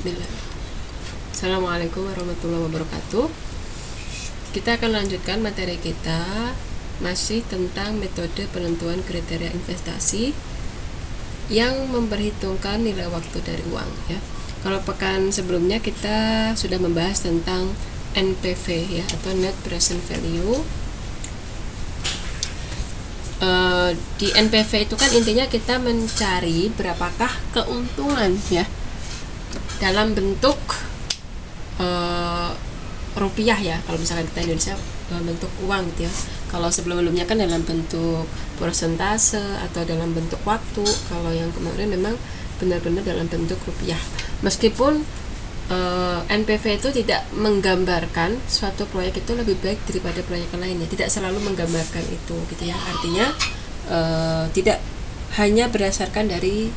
Bismillah. Assalamualaikum warahmatullahi wabarakatuh. Kita akan lanjutkan materi kita masih tentang metode penentuan kriteria investasi yang memperhitungkan nilai waktu dari uang ya. Kalau pekan sebelumnya kita sudah membahas tentang NPV ya, atau Net Present Value. Di NPV itu kan intinya kita mencari berapakah keuntungan ya dalam bentuk rupiah ya, kalau misalkan kita Indonesia dalam bentuk uang gitu ya. Kalau sebelum-sebelumnya kan dalam bentuk persentase atau dalam bentuk waktu. Kalau yang kemarin memang benar-benar dalam bentuk rupiah. Meskipun NPV itu tidak menggambarkan suatu proyek itu lebih baik daripada proyek lainnya, tidak selalu menggambarkan itu gitu ya. Artinya tidak hanya berdasarkan dari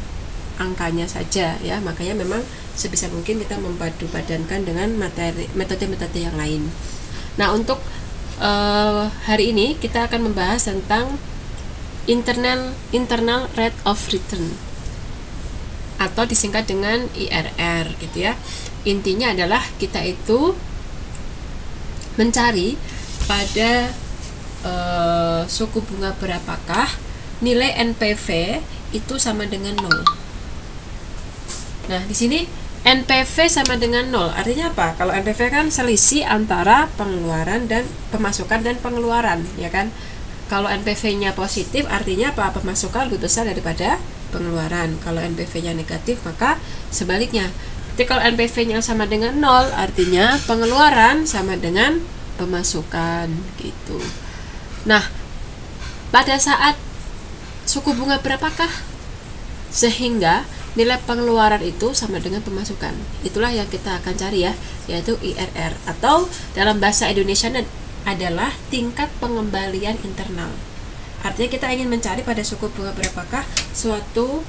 angkanya saja ya, makanya memang sebisa mungkin kita mempadu-padankan dengan metode-metode yang lain. Nah, untuk hari ini kita akan membahas tentang internal rate of return atau disingkat dengan IRR gitu ya. Intinya adalah kita itu mencari pada suku bunga berapakah nilai NPV itu sama dengan 0. Nah, di sini NPV sama dengan 0. Artinya apa? Kalau NPV kan selisih antara pengeluaran dan pemasukan dan pengeluaran, ya kan? Kalau NPV-nya positif, artinya apa? Pemasukan lebih besar daripada pengeluaran. Kalau NPV-nya negatif, maka sebaliknya. Jadi kalau NPV-nya sama dengan 0, artinya pengeluaran sama dengan pemasukan gitu. Nah, pada saat suku bunga berapakah sehingga nilai pengeluaran itu sama dengan pemasukan? Itulah yang kita akan cari ya, yaitu IRR, atau dalam bahasa Indonesia adalah tingkat pengembalian internal. Artinya kita ingin mencari pada suku bunga berapakah suatu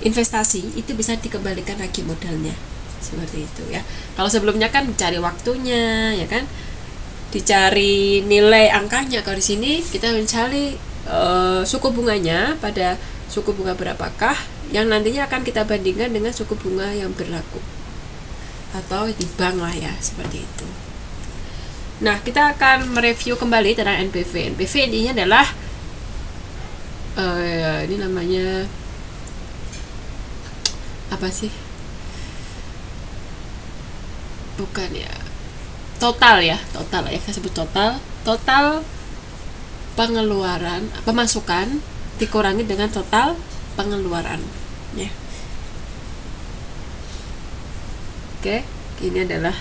investasi itu bisa dikembalikan lagi modalnya, seperti itu ya. Kalau sebelumnya kan dicari waktunya ya kan, dicari nilai angkanya. Kalau di sini kita mencari suku bunganya pada suku bunga berapakah yang nantinya akan kita bandingkan dengan suku bunga yang berlaku atau di bank lah ya, seperti itu. Nah, kita akan mereview kembali tentang NPV. NPV intinya adalah ini namanya apa sih? Bukan ya, total ya, kita sebut total pengeluaran, pemasukan dikurangi dengan total pengeluaran ya. Oke, ini adalah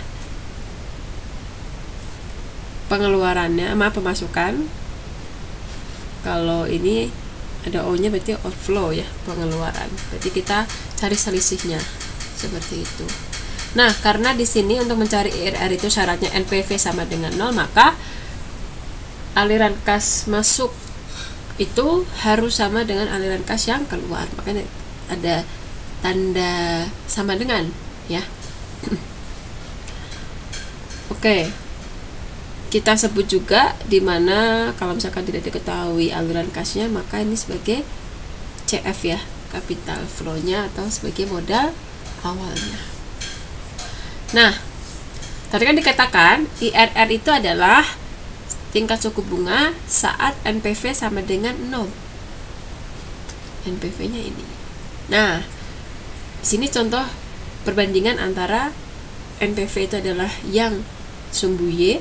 pengeluarannya sama pemasukan. Kalau ini ada O nya berarti outflow ya, pengeluaran. Berarti kita cari selisihnya seperti itu. Nah, karena di sini untuk mencari IRR itu syaratnya NPV sama dengan 0, maka aliran kas masuk itu harus sama dengan aliran kas yang keluar. Makanya ada tanda sama dengan ya. Oke. Kita sebut juga di mana kalau misalkan tidak diketahui aliran kasnya, maka ini sebagai CF ya, capital flow-nya, atau sebagai modal awalnya. Nah, tadi kan dikatakan IRR itu adalah tingkat suku bunga saat NPV sama dengan 0. NPV-nya ini. Nah, di sini contoh perbandingan antara NPV itu adalah yang sumbu Y,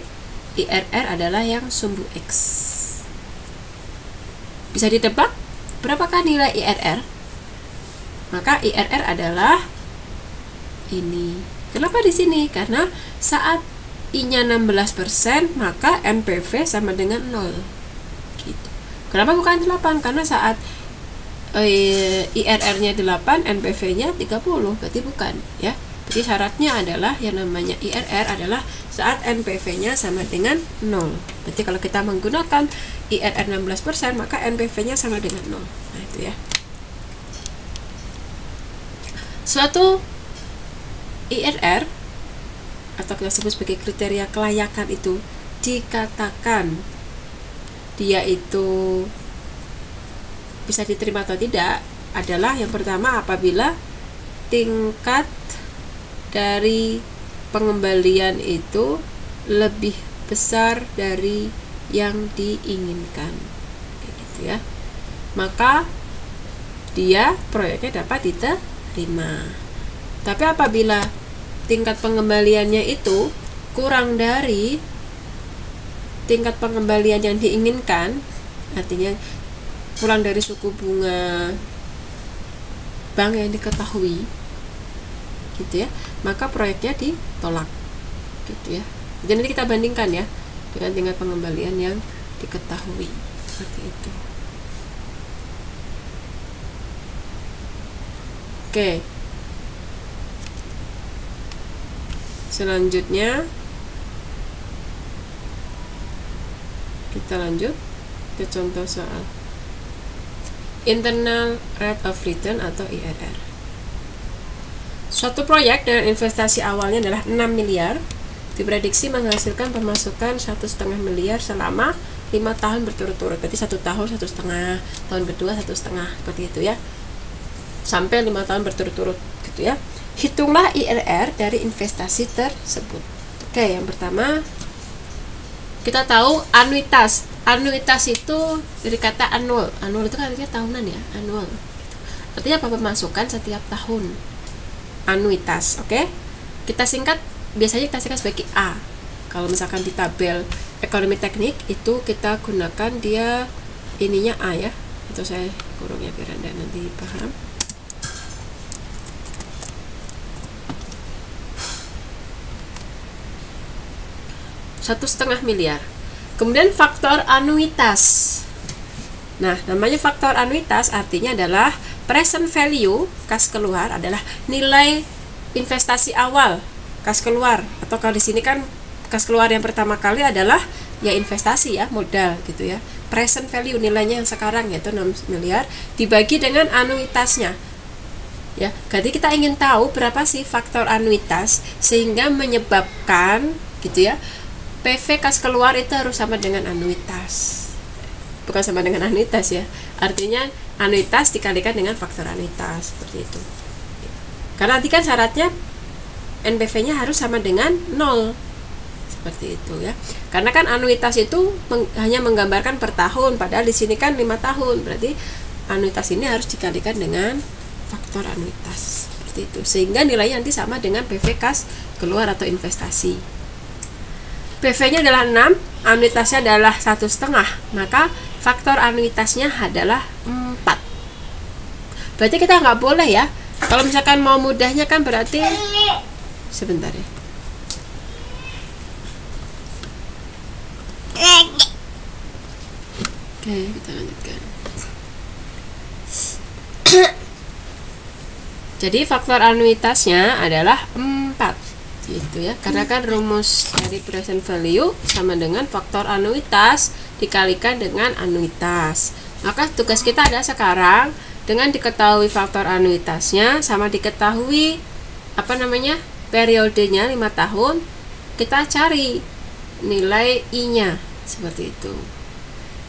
IRR adalah yang sumbu X. Bisa ditebak berapakah nilai IRR? Maka IRR adalah ini. Kenapa di sini? Karena saat I-nya 16%, maka NPV sama dengan 0. Gitu. Kenapa bukan 8? Karena saat IRR-nya 8, NPV-nya 30, berarti bukan ya. Jadi syaratnya adalah yang namanya IRR adalah saat NPV-nya sama dengan 0. Berarti kalau kita menggunakan IRR 16%, maka NPV-nya sama dengan 0. Nah, itu ya. Suatu IRR atau kita sebut sebagai kriteria kelayakan itu dikatakan dia itu bisa diterima atau tidak adalah yang pertama apabila tingkat dari pengembalian itu lebih besar dari yang diinginkan, kayak gitu ya, maka dia proyeknya dapat diterima. Tapi apabila tingkat pengembaliannya itu kurang dari tingkat pengembalian yang diinginkan, artinya kurang dari suku bunga bank yang diketahui, gitu ya, maka proyeknya ditolak, gitu ya. Jadi nanti kita bandingkan ya dengan tingkat pengembalian yang diketahui, seperti itu. Oke. Selanjutnya kita lanjut ke contoh soal internal rate of return atau IRR. Suatu proyek dengan investasi awalnya adalah 6 miliar diprediksi menghasilkan pemasukan 1,5 miliar selama 5 tahun berturut-turut. Berarti 1 tahun 1,5, tahun kedua 1,5, seperti itu ya, sampai 5 tahun berturut-turut, gitu ya. Hitunglah IRR dari investasi tersebut. Oke, yang pertama kita tahu anuitas. Anuitas itu dari kata annual. Annual itu kan artinya tahunan ya, annual. Artinya apa? Pemasukan setiap tahun. Anuitas, oke? Kita singkat, biasanya kita singkat sebagai A. Kalau misalkan di tabel ekonomi teknik itu kita gunakan dia ininya A ya. Itu saya kurung ya biar Anda nanti paham. $1,5 miliar. Kemudian faktor anuitas. Nah, namanya faktor anuitas artinya adalah present value kas keluar adalah nilai investasi awal kas keluar, atau kalau di sini kan kas keluar yang pertama kali adalah ya investasi ya, modal gitu ya. Present value nilainya yang sekarang yaitu 6 miliar dibagi dengan anuitasnya. Ya, jadi kita ingin tahu berapa sih faktor anuitas sehingga menyebabkan gitu ya, PV kas keluar itu harus sama dengan anuitas. Bukan sama dengan anuitas ya. Artinya anuitas dikalikan dengan faktor anuitas, seperti itu. Karena nanti kan syaratnya NPV-nya harus sama dengan 0. Seperti itu ya. Karena kan anuitas itu hanya menggambarkan per tahun, padahal di sini kan 5 tahun. Berarti anuitas ini harus dikalikan dengan faktor anuitas. Seperti itu. Sehingga nilainya nanti sama dengan PV kas keluar atau investasi. PV-nya adalah 6, anuitasnya adalah 1,5, maka faktor anuitasnya adalah 4. Berarti kita nggak boleh ya, kalau misalkan mau mudahnya kan berarti, sebentar ya. Oke, kita lanjutkan. Jadi faktor anuitasnya adalah 4. Gitu ya, karena kan rumus dari present value sama dengan faktor anuitas dikalikan dengan anuitas. Maka tugas kita ada sekarang dengan diketahui faktor anuitasnya sama diketahui periodenya 5 tahun, kita cari nilai I-nya seperti itu.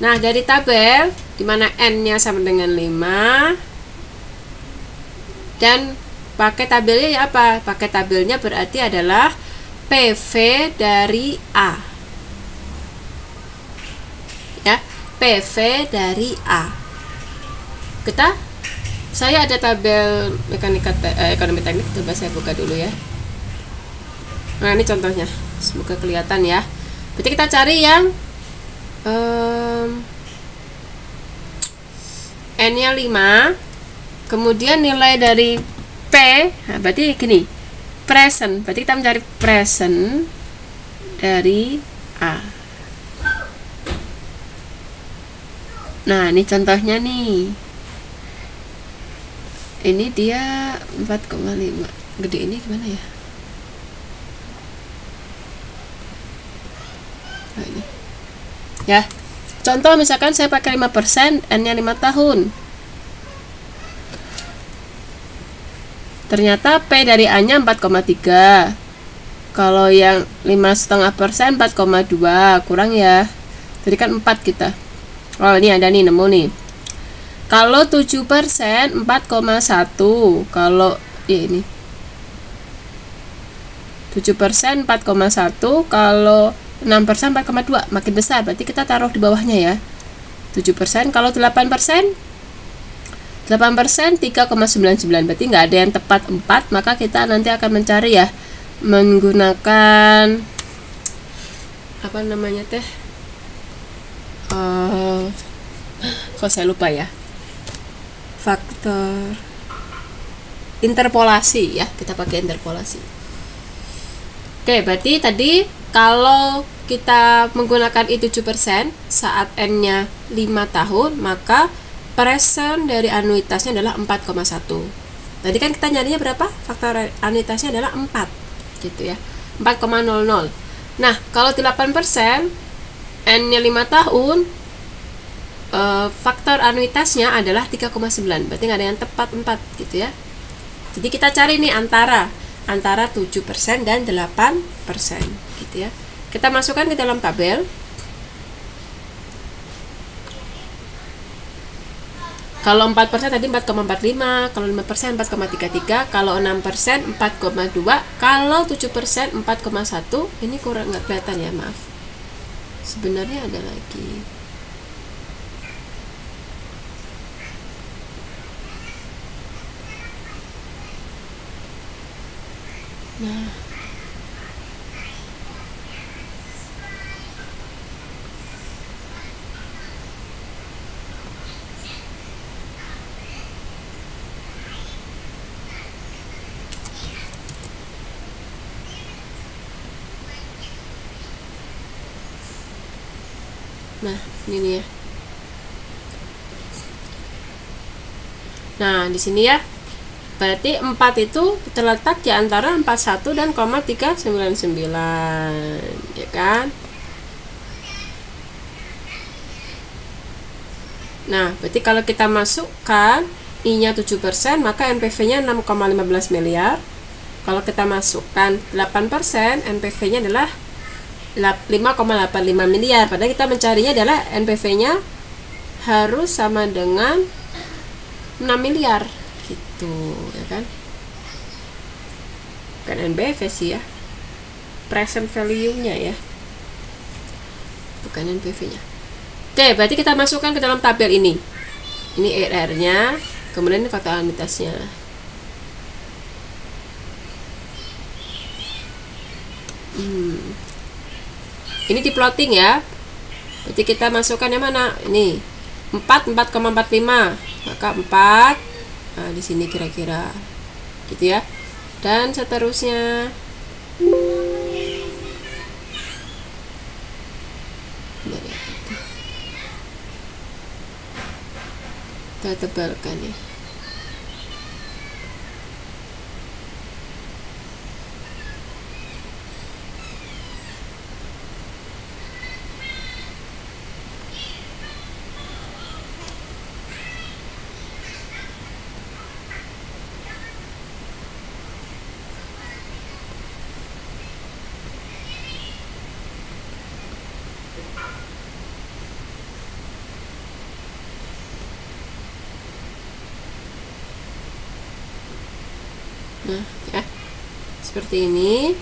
Nah, dari tabel dimana N-nya sama dengan 5 dan pakai tabelnya ya apa? Pakai tabelnya berarti adalah PV dari A. Ya, PV dari A. Saya ada tabel ekonomi teknik, coba saya buka dulu ya. Nah, ini contohnya. Semoga kelihatan ya. Berarti kita cari yang N-nya 5. Kemudian nilai dari P, nah berarti gini, present, berarti kita mencari present dari A. Nah, ini contohnya nih. Ini dia 4,5. Gede ini gimana ya? Nah, ini. Ya. Contoh misalkan saya pakai 5%, N-nya 5 tahun. Ternyata P dari A-nya 4,3. Kalau yang 5,5% 4,2, kurang ya. Jadi kan 4 kita. Oh, ini ada nih, nemu nih. Kalau 7% 4,1. Kalau ini 7% 4,1, kalau 6% 4,2, makin besar, berarti kita taruh di bawahnya ya. 7%, kalau 8% 3,99, berarti nggak ada yang tepat 4, maka kita nanti akan mencari ya menggunakan apa namanya teh, kok saya lupa ya, faktor interpolasi ya, kita pakai interpolasi. Oke, berarti tadi kalau kita menggunakan I7% saat N-nya 5 tahun, maka present dari anuitasnya adalah 4,1. Tadi kan kita nyarinya berapa? Faktor anuitasnya adalah 4 gitu ya, 4,00. Nah, kalau 8% N-nya 5 tahun, faktor anuitasnya adalah 3,9, berarti nggak ada yang tepat 4 gitu ya. Jadi kita cari nih antara 7% dan 8% gitu ya. Kita masukkan ke dalam tabel. Kalau 4% tadi 4,45, kalau 5% 4,33, kalau 6% 4,2, kalau 7% 4,1. Ini kurang nggak kelihatan ya, maaf. Sebenarnya ada lagi. Nah, ini nih ya. Nah, di sini ya. Berarti 4 itu terletak di antara 41 dan 399, ya kan? Nah, berarti kalau kita masukkan I-nya 7%, maka NPV-nya 6,15 miliar. Kalau kita masukkan 8%, NPV-nya adalah 5,85 miliar. Padahal kita mencarinya adalah NPV-nya harus sama dengan 6 miliar gitu, ya kan? Bukan NPV sih ya, present value-nya ya, bukan NPV-nya. Oke, berarti kita masukkan ke dalam tabel ini. Ini IRR-nya, kemudian ini faktor anuitasnya. Ini di plotting ya. Berarti kita masukkan yang mana? Ini 4,45. Maka 4. Nah, di sini kira-kira gitu ya. Dan seterusnya. Kita tebalkan ya. Nah, ya. Seperti ini.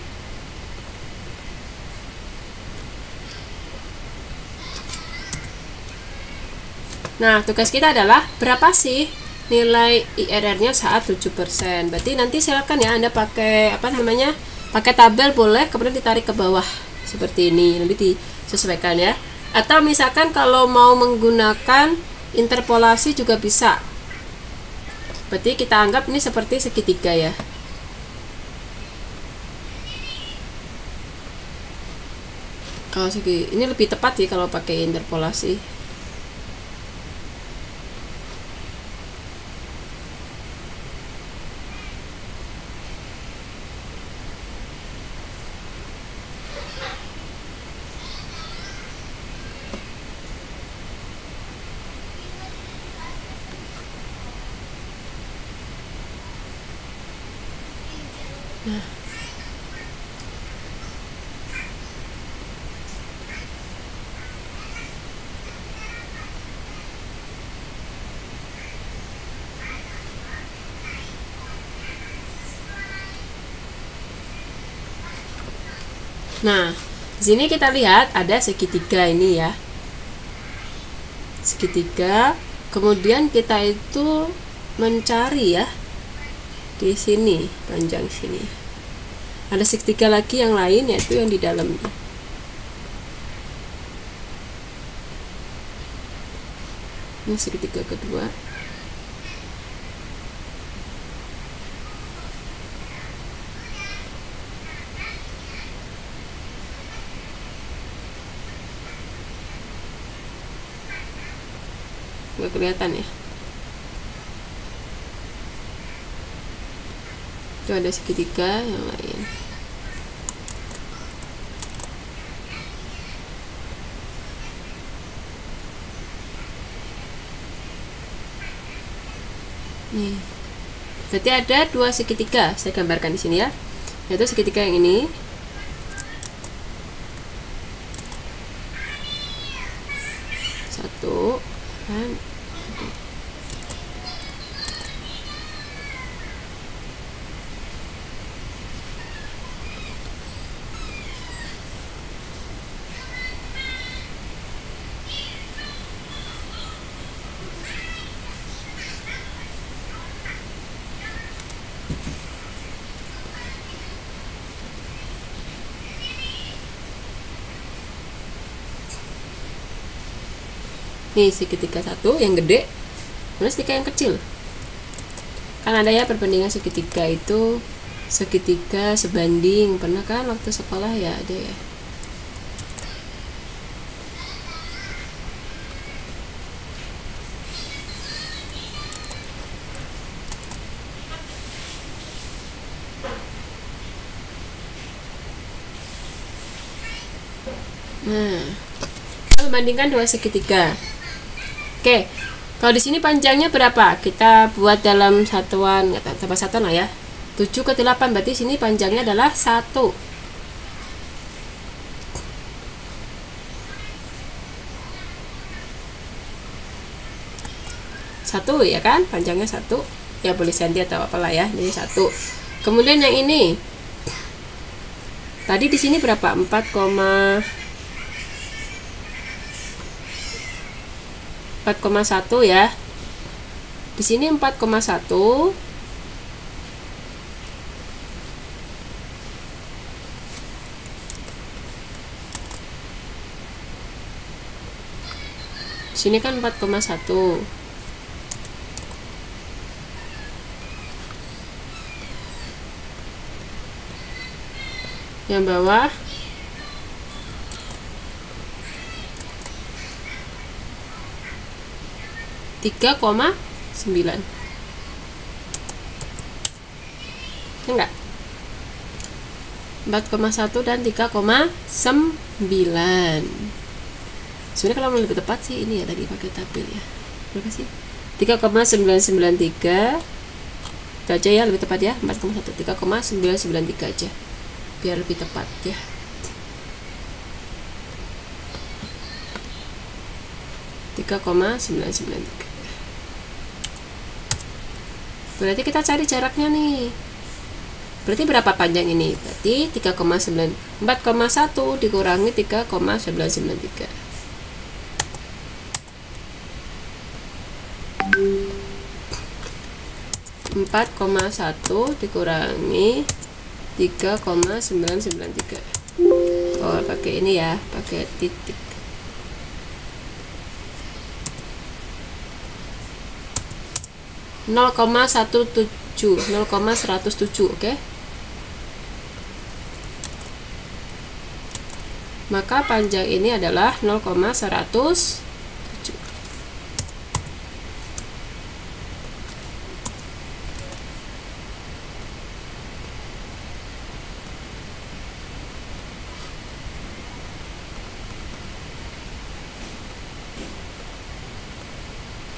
Nah, tugas kita adalah berapa sih nilai IRR-nya saat 7%. Berarti nanti silakan ya Anda pakai pakai tabel boleh, kemudian ditarik ke bawah seperti ini, nanti disesuaikan ya. Atau misalkan kalau mau menggunakan interpolasi juga bisa. Berarti kita anggap ini seperti segitiga ya. Kalau segi ini lebih tepat sih kalau pakai interpolasi. Nah, Nah, di sini kita lihat ada segitiga ini ya. Segitiga. Kemudian kita itu mencari ya. Di sini, panjang sini. Ada segitiga lagi yang lain, yaitu yang di dalamnya. Ini segitiga kedua. Nggak kelihatan ya. Itu ada segitiga yang lain. Nih, berarti ada dua segitiga. Saya gambarkan di sini ya. Yaitu segitiga yang ini. Satu kan. Nih segitiga satu yang gede, kemudian segitiga yang kecil. Kan ada ya perbandingan segitiga itu, segitiga sebanding. Pernah kan waktu sekolah ya, ada ya. Nah, kita membandingkan dua segitiga. Oke, kalau di sini panjangnya berapa? Kita buat dalam satuan, tambah satuan lah ya. 7 ke 8, berarti sini panjangnya adalah 1. Satu ya kan, panjangnya 1. Ya boleh senti atau apalah ya, jadi 1. Kemudian yang ini, tadi di sini berapa? 4,1 ya. Di sini 4,1. Di sini kan 4,1. Yang bawah 3,9. Enggak. 4,1 dan 3,9. Sebenarnya kalau mau lebih tepat sih ini ya, tadi pakai tabel ya. Berapa sih? 3,993. Itu aja ya, lebih tepat ya. 4,1, 3,993 aja. Biar lebih tepat ya. (3,993). Berarti kita cari jaraknya nih. Berarti berapa panjang ini? Berarti 3,9, 4,1 dikurangi 3,993. 4,1 dikurangi 3,993. Oh, pakai ini ya, pakai titik. 0,107, 0,107, oke? Maka panjang ini adalah 0,107.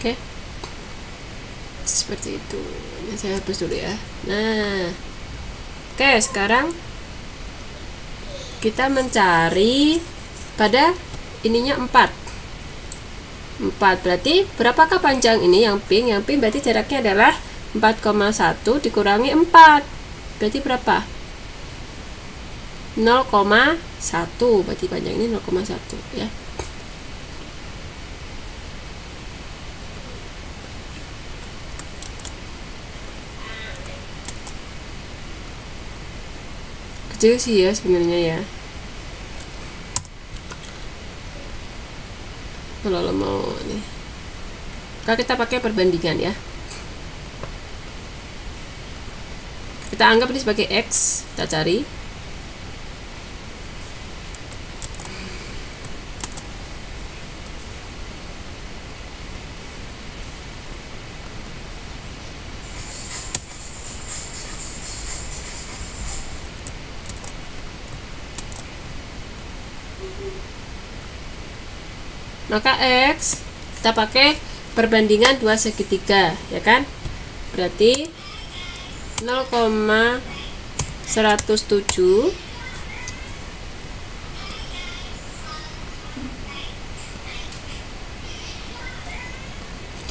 Oke. Seperti itu. Ini saya hapus dulu ya. Nah, oke, sekarang kita mencari pada ininya 4. Berarti berapakah panjang ini yang pink? Yang pink berarti jaraknya adalah 4,1 dikurangi 4. Berarti berapa? 0,1, berarti panjang ini 0,1 ya. Kecil sih ya sebenarnya ya, kalau mau nih. Kalau kita pakai perbandingan ya, kita anggap ini sebagai X, kita cari. Maka X kita pakai perbandingan 2 segitiga ya kan, berarti 0,107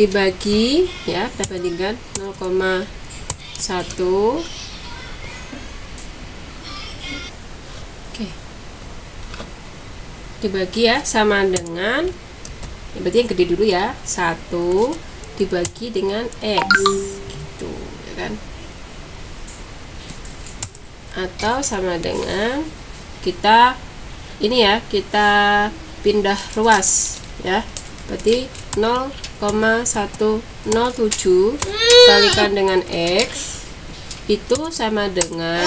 dibagi ya, kita bandingkan 0,1. Oke, dibagi ya, sama dengan, berarti yang gede dulu ya, 1 dibagi dengan X gitu ya kan, atau sama dengan kita ini ya, kita pindah ruas ya, berarti 0,107 kalikan dengan X itu sama dengan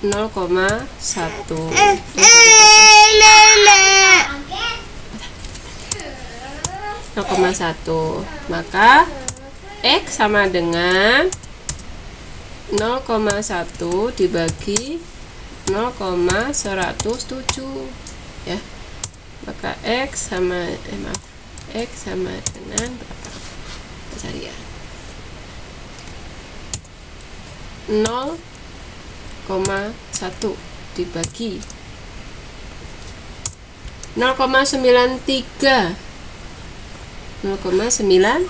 0,1. Maka X sama dengan 0,1 dibagi 0,107 ya. Maka X sama X sama dengan berapa? Kita cari ya. 0,1 dibagi 0,93 0,93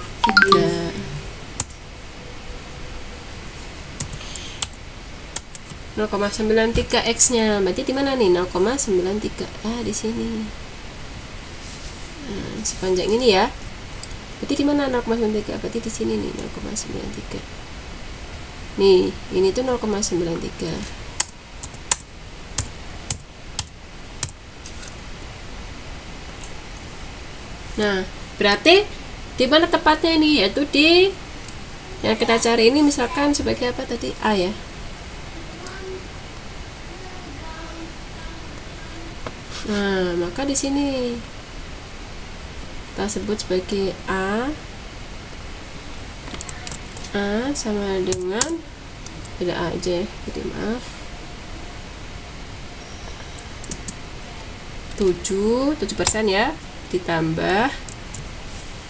X-nya berarti di mana nih? 0,93. Di sini. Nah, sepanjang ini ya. Berarti di mana 0,93? Berarti di sini nih 0,93. Nih, ini tuh 0,93. Nah, berarti di mana tepatnya ini? Yaitu di yang kita cari ini misalkan sebagai apa tadi? A ya. Nah, maka di sini kita sebut sebagai A sama dengan, ada A aja, jadi maaf, 7% ya, ditambah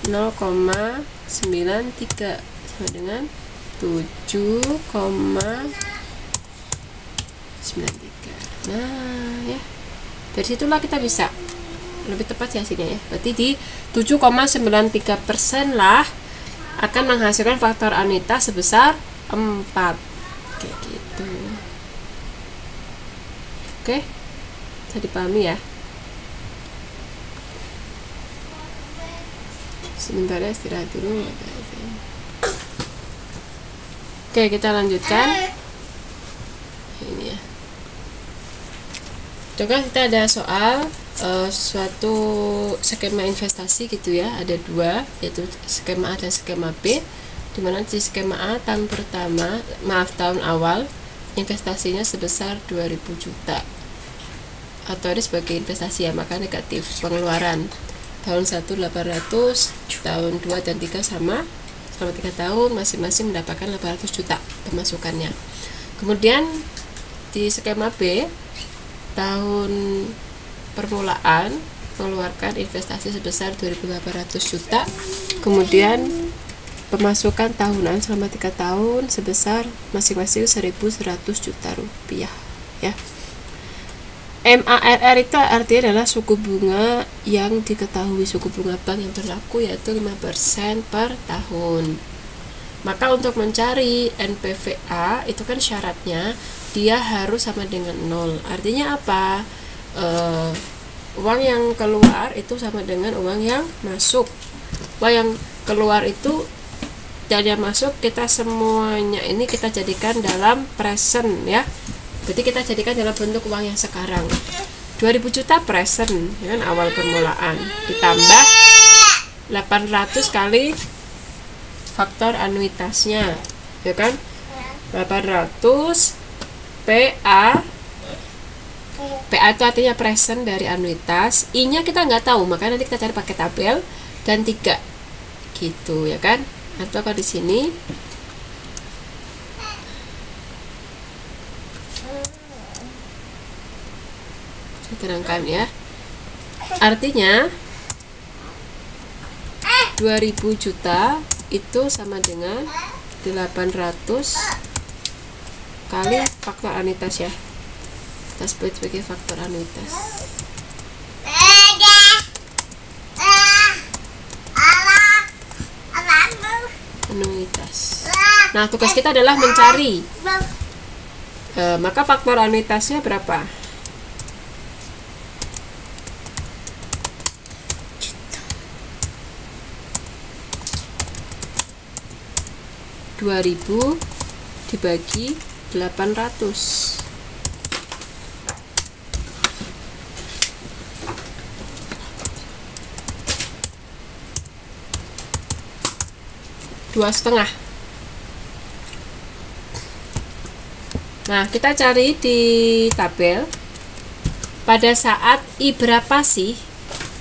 0,93 sama dengan 7,93. Nah ya, dari situlah kita bisa lebih tepat ya hasilnya ya. Berarti di 7,93% lah akan menghasilkan faktor Anita sebesar 4 kayak gitu. Oke, bisa dipahami ya. Sebentar ya, istirahat dulu. Oke, kita lanjutkan ini ya. Coba kita ada soal suatu skema investasi gitu ya, ada dua, yaitu skema A dan skema B, dimana di skema A tahun awal investasinya sebesar 2000 juta, atau ini sebagai investasi ya, maka negatif pengeluaran. Tahun 1 800, tahun 2 dan 3 sama, selama 3 tahun masing-masing mendapatkan 800 juta pemasukannya. Kemudian di skema B, tahun permulaan mengeluarkan investasi sebesar 2.800 juta, kemudian pemasukan tahunan selama 3 tahun sebesar masing-masing 1.100 juta rupiah ya. MARR itu artinya adalah suku bunga yang diketahui, suku bunga bank yang berlaku, yaitu 5% per tahun. Maka untuk mencari NPV-A itu kan syaratnya dia harus sama dengan 0. Artinya apa? Uang yang keluar itu sama dengan uang yang masuk. Uang yang keluar itu dan yang masuk kita semuanya ini kita jadikan dalam present ya. Berarti kita jadikan dalam bentuk uang yang sekarang. 2000 juta present ya kan, awal permulaan, ditambah 800 kali faktor anuitasnya ya kan, 800 PA itu artinya present dari anuitas, I nya kita nggak tahu, makanya nanti kita cari pakai tabel, dan 3 gitu ya kan. Atau kalau di sini saya terangkan ya, artinya 2000 juta itu sama dengan 800 kali faktor anuitas ya, kita sebut sebagai faktor anuitas. Nah, tugas kita adalah mencari maka faktor anuitasnya berapa? Rp2.000 dibagi 800. Dua setengah. Nah, kita cari di tabel pada saat I berapa sih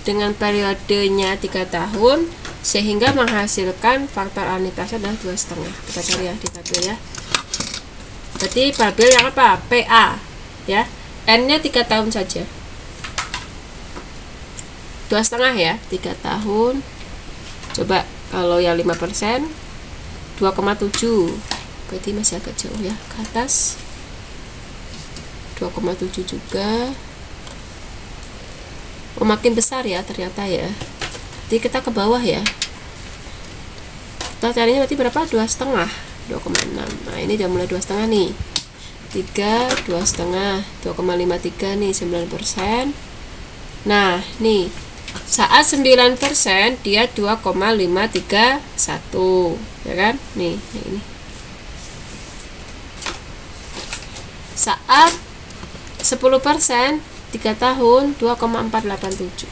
dengan periodenya 3 tahun sehingga menghasilkan faktor anuitasnya adalah 2,5. Kita cari ya di tabel ya. Berarti tabel yang apa? PA ya. N-nya 3 tahun saja. 2,5 ya, 3 tahun. Coba kalau yang 5%, 2,7. Berarti masih agak jauh ya ke atas. 2,7 juga. Oh, makin besar ya ternyata ya. Jadi kita ke bawah ya. Kita carinya berarti berapa? 2,5. 2,6. Nah, ini udah mulai 2,5 nih. 3, 2,5, 2,53 nih 9%. Nah, nih saat 9% dia 2,531 ya kan? Nih ini. Saat 10% 3 tahun 2,487.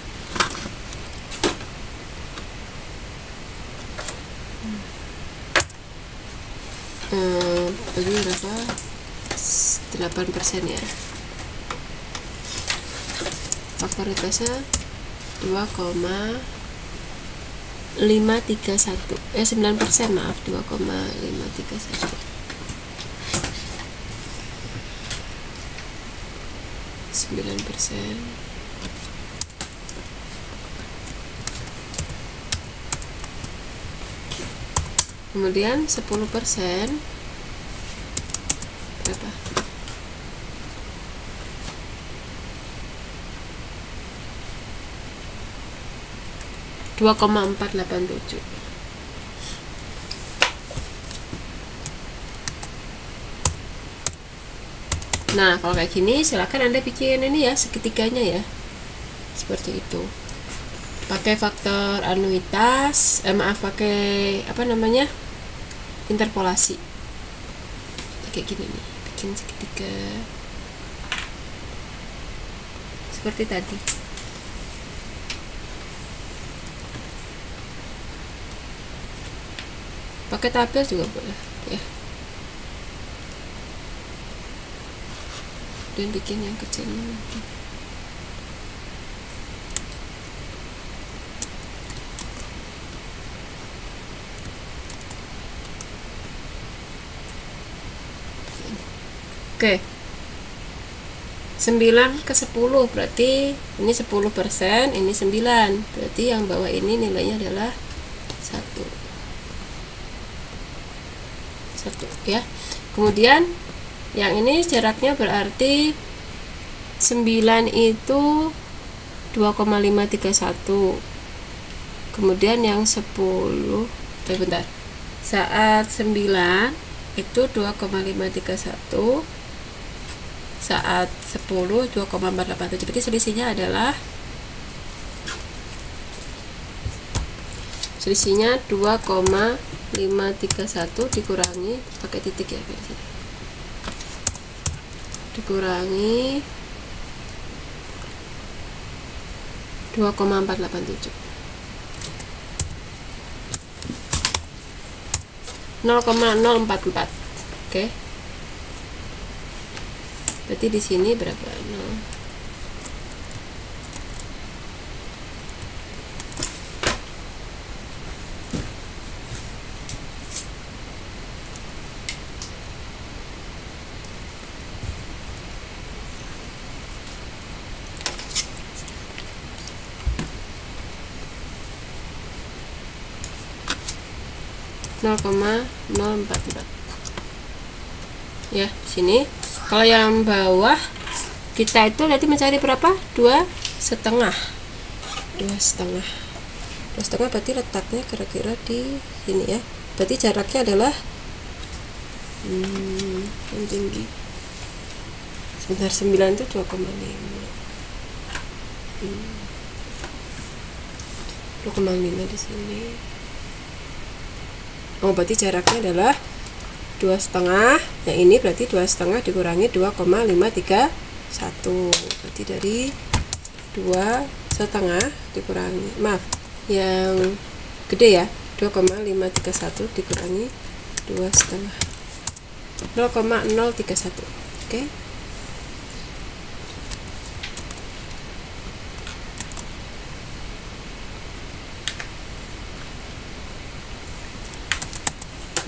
Ini berapa? 8% ya. Faktoritasnya 2,531. 9%, maaf, 2,531. 9%. Kemudian 10% berapa? 2,487. Nah, kalau kayak gini silakan Anda bikin ini ya seketiganya ya. Seperti itu. Pakai faktor anuitas, pakai apa namanya? Interpolasi. Kayak gini nih, bikin segitiga. Seperti tadi. Pakai tabel juga boleh ya. Dan bikin yang kecilnya lagi. Oke. 9 ke 10 berarti ini 10%, ini 9. Berarti yang bawah ini nilainya adalah 1 ya. Kemudian yang ini jaraknya berarti 9 itu 2,531. Kemudian yang 10 bentar. saat 9 itu 2,531, saat 10 2,487. Berarti selisihnya adalah 2,531 dikurangi, pakai titik ya, dikurangi 2,487, 0,044. Oke. Berarti di sini berapa? 0,044 ya. Sini kalau yang bawah kita itu nanti mencari berapa? 2,5 berarti letaknya kira-kira di sini ya. Berarti jaraknya adalah yang tinggi sebentar, 9 itu 2,5 di sini. Oh, berarti jaraknya adalah 2,5. Yang ini berarti 2,5 dikurangi 2,531. Berarti dari 2,5 dikurangi, maaf, yang gede ya, 2,531 dikurangi 2,5, 0,031. Oke.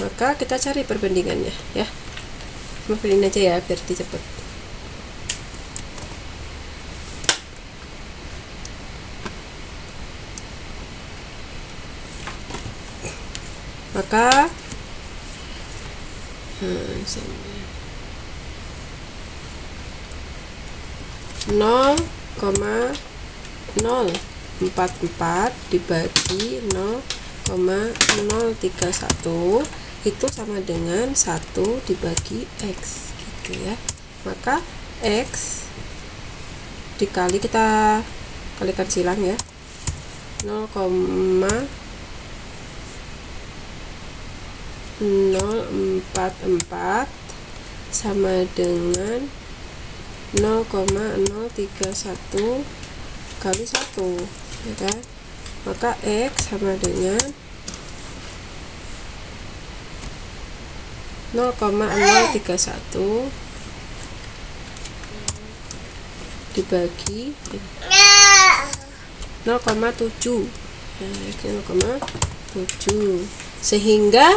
Maka kita cari perbandingannya ya. Maafin aja ya biar cepat. Maka 0,044 dibagi 0,031 itu sama dengan 1 dibagi X gitu ya. Maka X dikali, kita kalikan silang ya, 0,044 sama dengan 0,031 kali 1 ya kan. Maka X sama dengan 0,031 dibagi 0,7, nah, 0,7, sehingga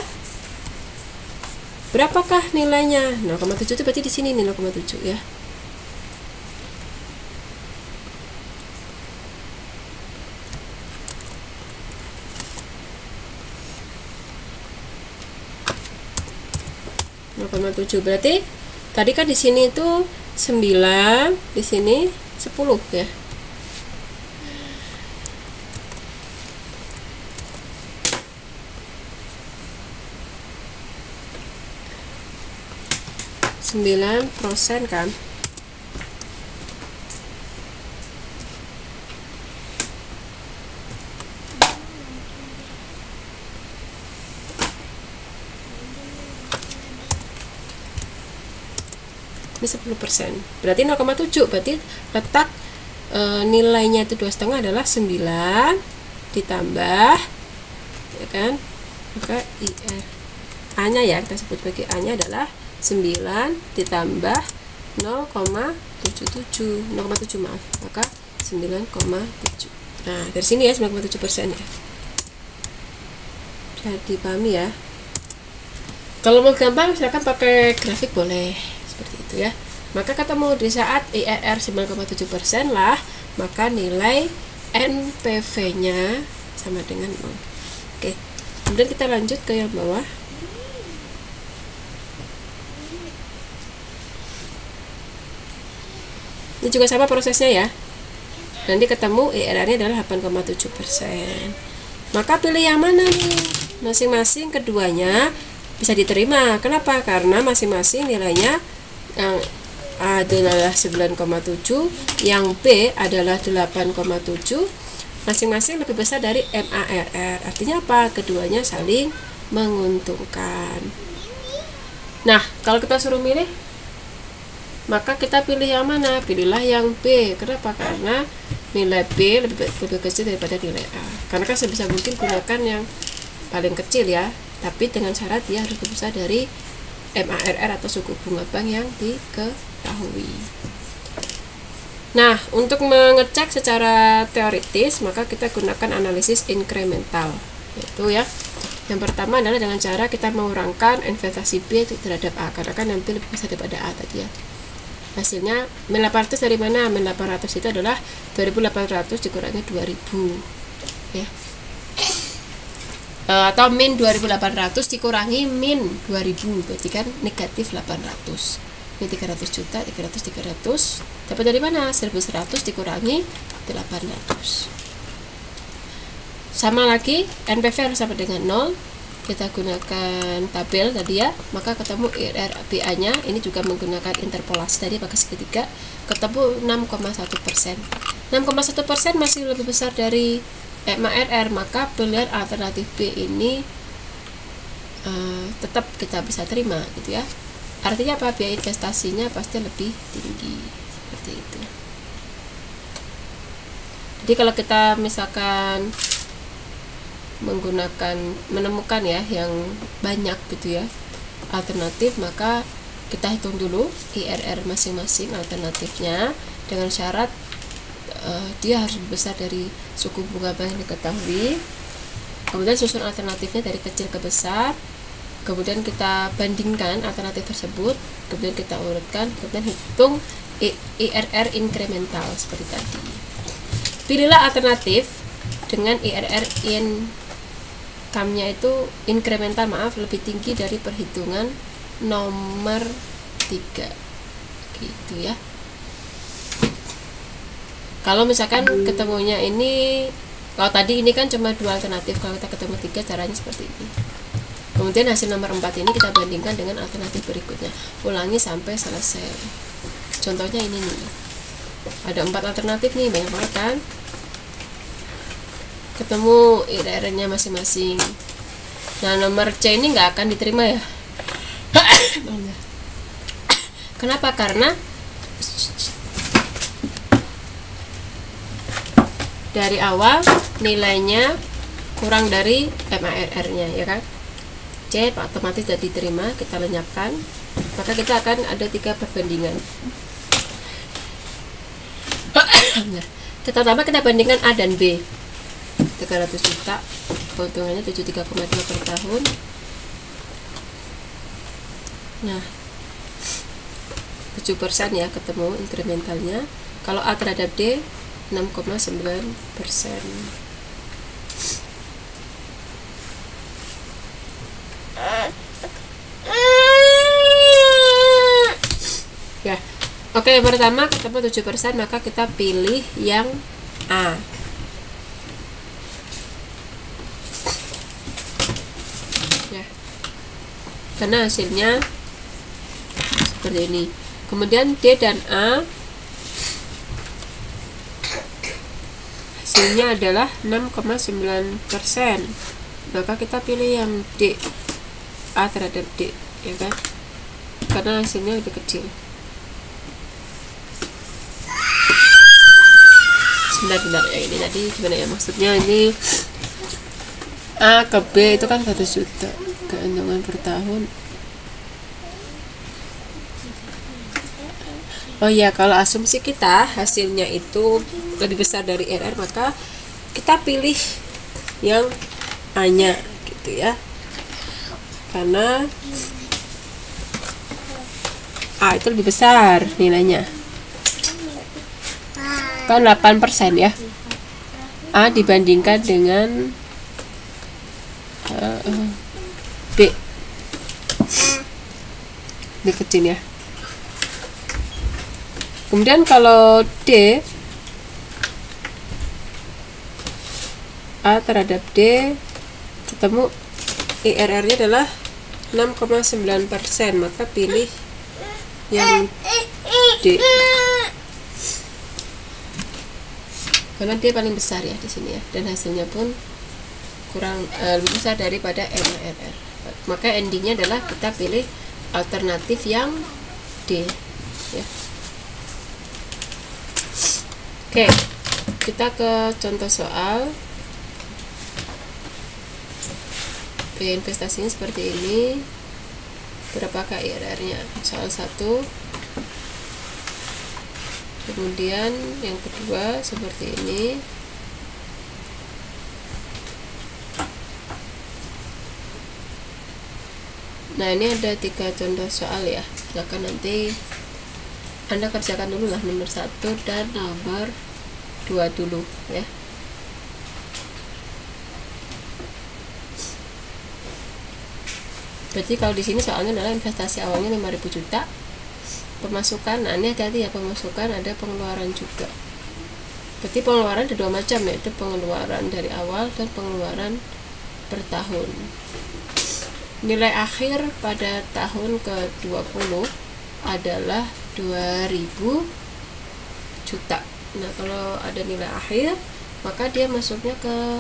berapakah nilainya? 0,7 itu berarti di sini nih 0,7 ya. Berarti tadi kan di sini itu 9, di sini 10 ya. %, kan. Ini 10%. Berarti 0,7. Berarti letak nilainya itu 2,5 adalah 9 ditambah ya kan. Maka IR A-nya ya, kita sebut sebagai A-nya adalah 9 ditambah 0,77, 0,7 maaf, maka 9,7. Nah, dari sini ya 9,7% ya. Bisa dipahami ya. Kalau mau gampang silakan pakai grafik boleh seperti itu ya. Maka ketemu di saat IRR 9,7% lah, maka nilai NPV-nya sama dengan 0. Oke. Kemudian kita lanjut ke yang bawah. Ini juga sama prosesnya ya. Nanti ketemu IRR-nya adalah 8,7%. Maka pilih yang mana nih? masing-masing keduanya bisa diterima. Kenapa? Karena masing-masing nilainya yang A adalah 9,7, yang B adalah 8,7, masing-masing lebih besar dari MARR. Artinya apa? Keduanya saling menguntungkan. Nah, kalau kita suruh milih, maka kita pilih yang mana? Pilihlah yang B. Kenapa? Karena nilai B lebih kecil daripada nilai A. Karena kan sebisa mungkin gunakan yang paling kecil ya, tapi dengan syarat dia harus lebih besar dari MARR atau suku bunga bank yang diketahui. Nah, untuk mengecek secara teoritis, maka kita gunakan analisis inkremental, yaitu ya, yang pertama adalah dengan cara kita mengurangkan investasi B terhadap A, karena kan nanti lebih besar daripada A tadi ya. Hasilnya min 800 dari mana? Min 800 itu adalah 2800 dikurangi 2000 ya. Atau min 2800 dikurangi min 2000, berarti kan negatif 800. Ini 300 juta, 300 dapat dari mana? 1100 dikurangi 800. Sama lagi, NPV harus sama dengan 0. Kita gunakan tabel tadi ya, maka ketemu IRR BA nya, ini juga menggunakan interpolasi tadi pakai segitiga, ketemu 6,1%. 6,1% masih lebih besar dari MARR, maka pilihan alternatif B ini tetap kita bisa terima gitu ya. Artinya apa? Biaya investasinya pasti lebih tinggi, seperti itu. Jadi kalau kita misalkan menemukan ya yang banyak gitu ya alternatif, maka kita hitung dulu IRR masing-masing alternatifnya dengan syarat dia harus besar dari suku bunga bank yang diketahui. Kemudian susun alternatifnya dari kecil ke besar, kemudian kita bandingkan alternatif tersebut, kemudian kita urutkan, kemudian hitung IRR inkremental seperti tadi. Pilihlah alternatif dengan IRR income-nya itu inkremental, lebih tinggi dari perhitungan nomor 3 gitu ya. Kalau misalkan ketemunya ini, kalau tadi ini kan cuma 2 alternatif, kalau kita ketemu 3 caranya seperti ini. Kemudian hasil nomor 4 ini kita bandingkan dengan alternatif berikutnya, ulangi sampai selesai. Contohnya ini nih, ada 4 alternatif nih, banyak banget kan, ketemu IRR-nya masing-masing. Nah, nomor C ini nggak akan diterima ya. Kenapa? Karena dari awal nilainya kurang dari MARR-nya ya kan. C otomatis tidak diterima, kita lenyapkan. Maka kita akan ada 3 perbandingan. Pertama kita bandingkan A dan B. 300 juta, keuntungannya 73,2 per tahun. Nah, 7% ya ketemu inkrementalnya. Kalau A terhadap D 6,9%. Ya, oke, pertama ketemu 7%, maka kita pilih yang A. Ya, karena hasilnya seperti ini. Kemudian D dan A hasilnya adalah 6,9%, maka kita pilih yang D, A terhadap D ya kan, karena hasilnya lebih kecil. Sebentar ya, ini tadi gimana ya maksudnya, ini A ke B itu kan 1 juta keuntungan per tahun. Oh ya, kalau asumsi kita hasilnya itu lebih besar dari RR, maka kita pilih yang A-nya gitu ya. Karena A itu lebih besar nilainya. Kan 8% ya. A dibandingkan dengan B. B kecil ya. Kemudian kalau D, A terhadap D ketemu IRR-nya adalah 6,9%, maka pilih yang D karena dia paling besar ya di sini ya, dan hasilnya pun kurang lebih besar daripada MRR. Maka endingnya adalah kita pilih alternatif yang D ya. Oke, kita ke contoh soal. Biaya investasinya seperti ini. Berapakah IRR-nya? Soal 1. Kemudian yang kedua seperti ini. Nah, ini ada 3 contoh soal ya. Silakan nanti Anda kerjakan dulu lah nomor 1 dan nomor 2 dulu ya. Berarti kalau di sini soalnya adalah investasi awalnya 5.000 juta, pemasukan, nah ini hati-hati ya, pemasukan ada pengeluaran juga. Berarti pengeluaran ada 2 macam, yaitu pengeluaran dari awal dan pengeluaran per tahun. Nilai akhir pada tahun ke-20 adalah 2.000 juta. Nah, kalau ada nilai akhir, maka dia masuknya ke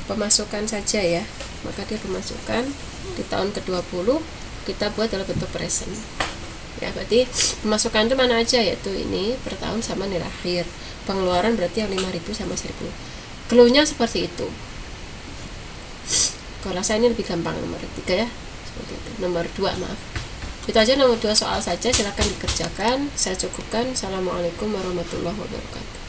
pemasukan saja ya. Maka dia pemasukan di tahun ke-20 kita buat dalam bentuk present ya. Berarti pemasukan itu mana aja, yaitu ini per tahun sama nilai akhir. Pengeluaran berarti yang 5.000 sama 1.000. Clue-nya seperti itu. Kalau saya ini lebih gampang nomor 3 ya, seperti itu. Nomor 2 maaf. Itu aja nomor 2 soal saja, silakan dikerjakan. Saya cukupkan. Assalamualaikum warahmatullahi wabarakatuh.